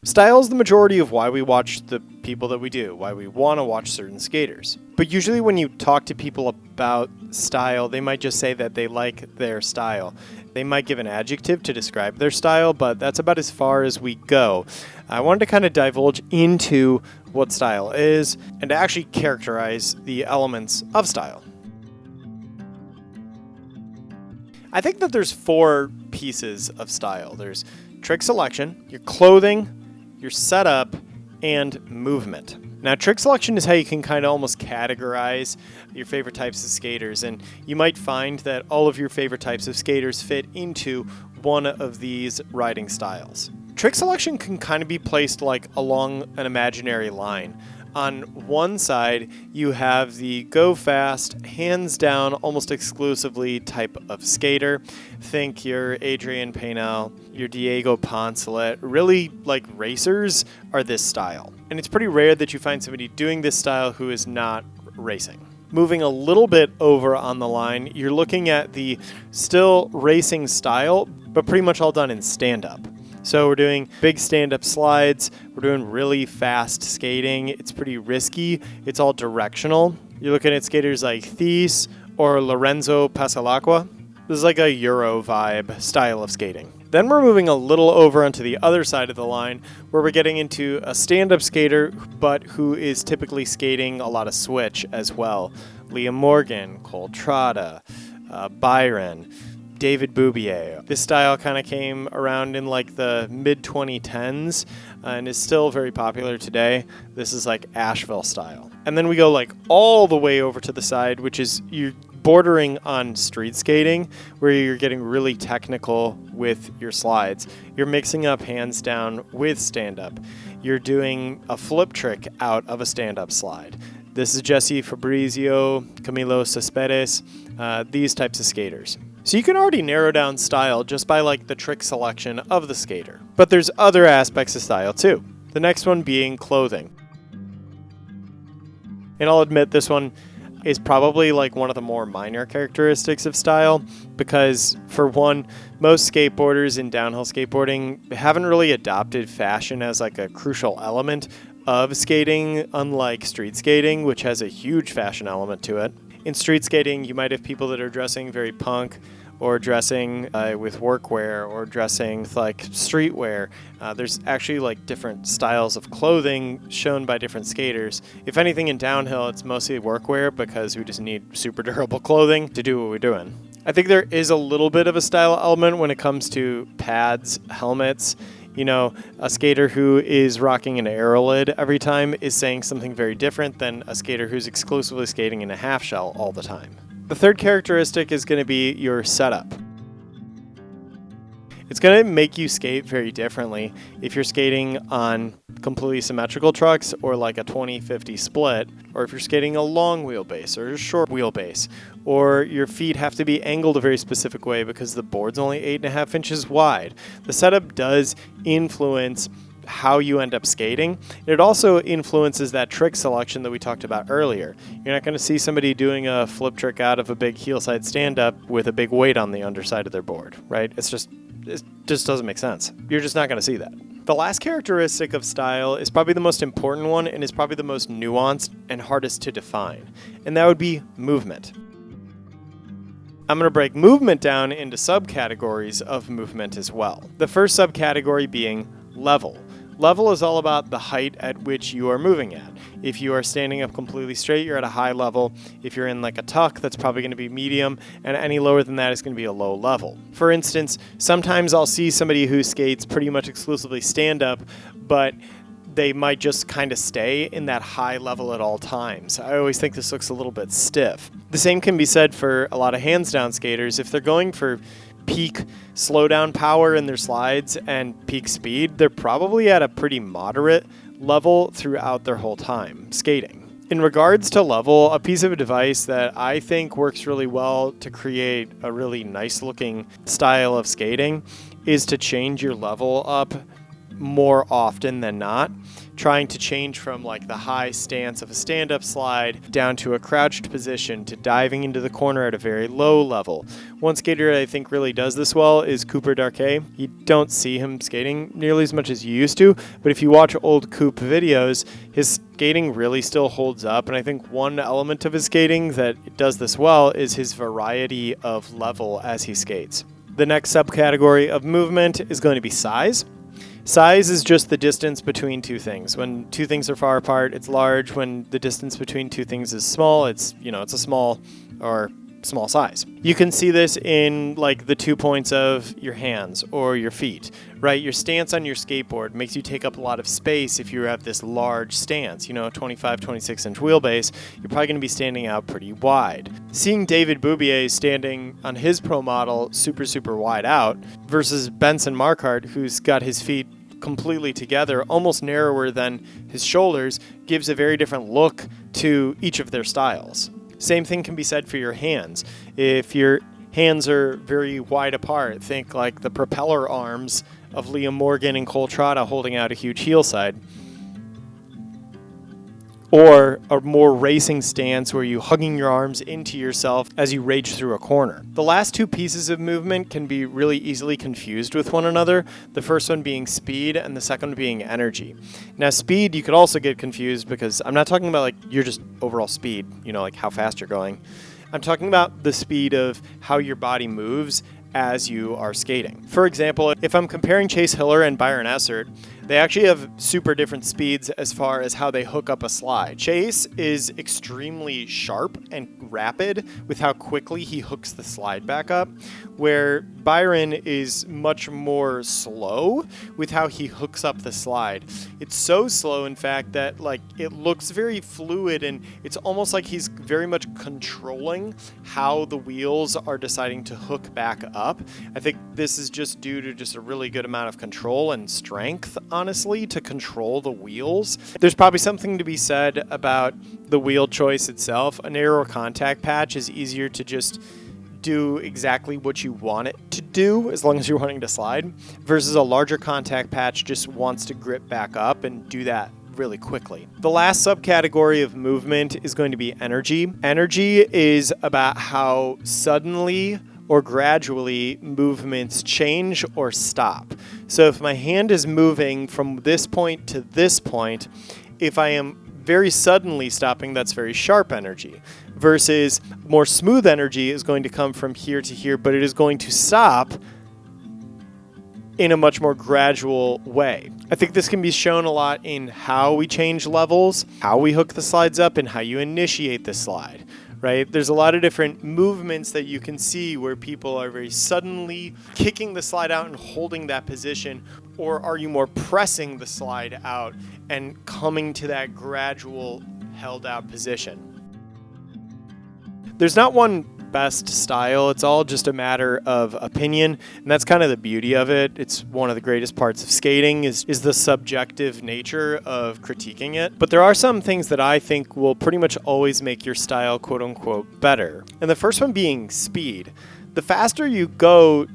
Style is the majority of why we watch the people that we do, why we want to watch certain skaters. But usually when you talk to people about style, they might just say that they like their style. They might give an adjective to describe their style, but that's about as far as we go. I wanted to kind of divulge into what style is and to actually characterize the elements of style. I think that there's 4 pieces of style. There's trick selection, your clothing, your setup, and movement. Now, trick selection is how you can kind of almost categorize your favorite types of skaters, and you might find that all of your favorite types of skaters fit into one of these riding styles. Trick selection can kind of be placed like along an imaginary line. On one side, you have the go fast, hands down, almost exclusively type of skater. Think your Adrian Painel, your Diego Poncelet. Really, like, racers are this style. And it's pretty rare that you find somebody doing this style who is not racing. Moving a little bit over on the line, you're looking at the still racing style, but pretty much all done in stand-up. So we're doing big stand-up slides, we're doing really fast skating, it's pretty risky, it's all directional. You're looking at skaters like Thies or Lorenzo Pasalacqua. This is like a Euro vibe style of skating. Then we're moving a little over onto the other side of the line where we're getting into a stand-up skater, but who is typically skating a lot of switch as well. Liam Morgan, Cole Trotta, Byron, David Boubier. This style kind of came around in like the mid-2010s and is still very popular today. This is like Asheville style. And then we go like all the way over to the side, which is you're bordering on street skating, where you're getting really technical with your slides. You're mixing up hands down with stand-up. You're doing a flip trick out of a stand-up slide. This is Jesse Fabrizio, Camilo Cespedes, these types of skaters. So you can already narrow down style just by like the trick selection of the skater. But there's other aspects of style too. The next one being clothing. And I'll admit this one is probably like one of the more minor characteristics of style because, for one, most skateboarders in downhill skateboarding haven't really adopted fashion as like a crucial element of skating, unlike street skating, which has a huge fashion element to it. In street skating, you might have people that are dressing very punk or dressing with workwear or dressing with like streetwear. There's actually like different styles of clothing shown by different skaters. If anything, in downhill, it's mostly workwear because we just need super durable clothing to do what we're doing. I think there is a little bit of a style element when it comes to pads, helmets. You know, a skater who is rocking an aerolid every time is saying something very different than a skater who's exclusively skating in a half shell all the time. The third characteristic is going to be your setup. It's going to make you skate very differently if you're skating on completely symmetrical trucks or like a 20-50 split, or if you're skating a long wheelbase or a short wheelbase, or your feet have to be angled a very specific way because the board's only 8.5 inches wide. The setup does influence how you end up skating. It also influences that trick selection that we talked about earlier. You're not going to see somebody doing a flip trick out of a big heel side stand-up with a big weight on the underside of their board, right? It just doesn't make sense. You're just not going to see that. The last characteristic of style is probably the most important one and is probably the most nuanced and hardest to define, and that would be movement. I'm going to break movement down into subcategories of movement as well. The first subcategory being level. Level is all about the height at which you are moving at. If you are standing up completely straight, you're at a high level. If you're in like a tuck, that's probably going to be medium, and any lower than that is going to be a low level. For instance, sometimes I'll see somebody who skates pretty much exclusively stand up, but they might just kind of stay in that high level at all times. I always think this looks a little bit stiff. The same can be said for a lot of hands down skaters. If they're going for peak slowdown power in their slides and peak speed, they're probably at a pretty moderate level throughout their whole time skating. In regards to level, a piece of advice that I think works really well to create a really nice looking style of skating is to change your level up more often than not, trying to change from like the high stance of a stand-up slide down to a crouched position to diving into the corner at a very low level. One skater I think really does this well is Cooper Darquet. You don't see him skating nearly as much as you used to, but if you watch old Coop videos, his skating really still holds up, and I think one element of his skating that does this well is his variety of level as he skates. The next subcategory of movement is going to be size. Size is just the distance between two things. When two things are far apart, it's large. When the distance between two things is small, it's a small or small size. You can see this in like the 2 points of your hands or your feet, right? Your stance on your skateboard makes you take up a lot of space if you have this large stance, 25, 26 inch wheelbase, you're probably going to be standing out pretty wide. Seeing David Boubier standing on his pro model super wide out versus Benson Marquardt, who's got his feet completely together, almost narrower than his shoulders, gives a very different look to each of their styles. Same thing can be said for your hands. If your hands are very wide apart, think like the propeller arms of Liam Morgan and Cole Trotta holding out a huge heel side. Or a more racing stance where you're hugging your arms into yourself as you rage through a corner. The last two pieces of movement can be really easily confused with one another, the first one being speed and the second one being energy. Now speed, you could also get confused because I'm not talking about like your just overall speed, like how fast you're going. I'm talking about the speed of how your body moves as you are skating. For example, if I'm comparing Chase Hiller and Byron Essert, they actually have super different speeds as far as how they hook up a slide. Chase is extremely sharp and rapid with how quickly he hooks the slide back up, where Byron is much more slow with how he hooks up the slide. It's so slow, in fact, that it looks very fluid, and it's almost like he's very much controlling how the wheels are deciding to hook back up. I think this is just due to just a really good amount of control and strength, honestly, to control the wheels. There's probably something to be said about the wheel choice itself. A narrower contact patch is easier to just do exactly what you want it to do as long as you're wanting to slide, versus a larger contact patch just wants to grip back up and do that really quickly. The last subcategory of movement is going to be energy. Energy is about how suddenly or gradually movements change or stop. So if my hand is moving from this point to this point, if I am very suddenly stopping, that's very sharp energy, versus more smooth energy is going to come from here to here, but it is going to stop in a much more gradual way. I think this can be shown a lot in how we change levels, how we hook the slides up, and how you initiate the slide. Right? There's a lot of different movements that you can see where people are very suddenly kicking the slide out and holding that position, or are you more pressing the slide out and coming to that gradual held out position? There's not one best style. It's all just a matter of opinion, and that's kind of the beauty of it. It's one of the greatest parts of skating is the subjective nature of critiquing it. But there are some things that I think will pretty much always make your style quote unquote better. And the first one being speed. The faster you go,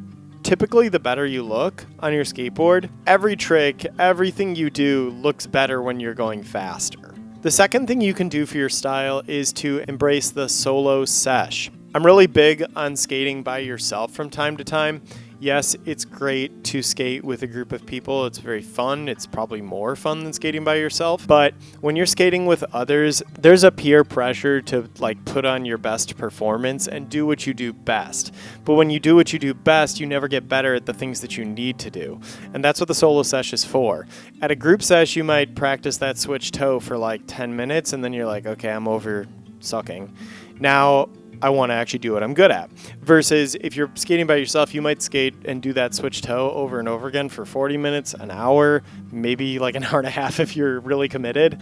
typically the better you look on your skateboard. Every trick, everything you do looks better when you're going faster. The second thing you can do for your style is to embrace the solo sesh. I'm really big on skating by yourself from time to time. Yes, it's great to skate with a group of people. It's very fun. It's probably more fun than skating by yourself. But when you're skating with others, there's a peer pressure to put on your best performance and do what you do best. But when you do what you do best, you never get better at the things that you need to do. And that's what the solo sesh is for. At a group sesh, you might practice that switch toe for 10 minutes, and then you're like, okay, I'm over sucking. Now I want to actually do what I'm good at. Versus if you're skating by yourself, you might skate and do that switch toe over and over again for 40 minutes, an hour, maybe an hour and a half if you're really committed.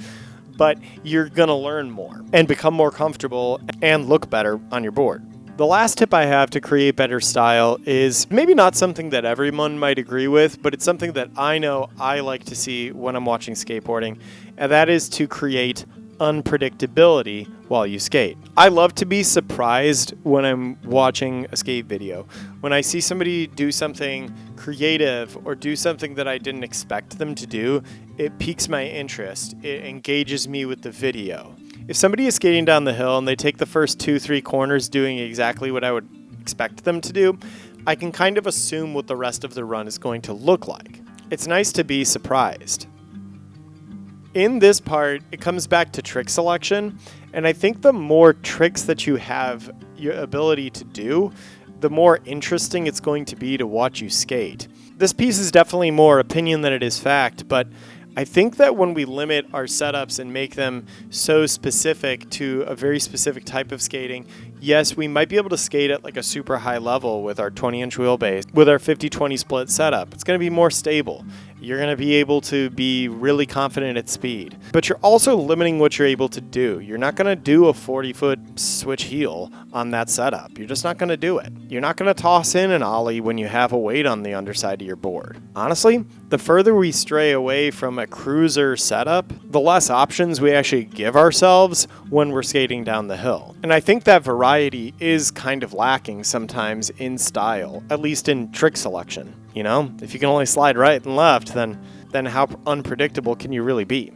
But you're going to learn more and become more comfortable and look better on your board. The last tip I have to create better style is maybe not something that everyone might agree with, but it's something that I know I like to see when I'm watching skateboarding, and that is to create unpredictability while you skate. I love to be surprised when I'm watching a skate video. When I see somebody do something creative or do something that I didn't expect them to do, it piques my interest. It engages me with the video. If somebody is skating down the hill and they take the first 2-3 corners doing exactly what I would expect them to do, I can kind of assume what the rest of the run is going to look like. It's nice to be surprised. In this part, it comes back to trick selection, and I think the more tricks that you have your ability to do, the more interesting it's going to be to watch you skate. This piece is definitely more opinion than it is fact, but I think that when we limit our setups and make them so specific to a very specific type of skating, yes, we might be able to skate at like a super high level with our 20-inch wheelbase, with our 50-20 split setup. It's going to be more stable. You're going to be able to be really confident at speed. But you're also limiting what you're able to do. You're not going to do a 40-foot switch heel on that setup. You're just not going to do it. You're not going to toss in an ollie when you have a weight on the underside of your board. Honestly, the further we stray away from a cruiser setup, the less options we actually give ourselves when we're skating down the hill. And I think that variety is kind of lacking sometimes in style, at least in trick selection. You know, if you can only slide right and left, then how unpredictable can you really be?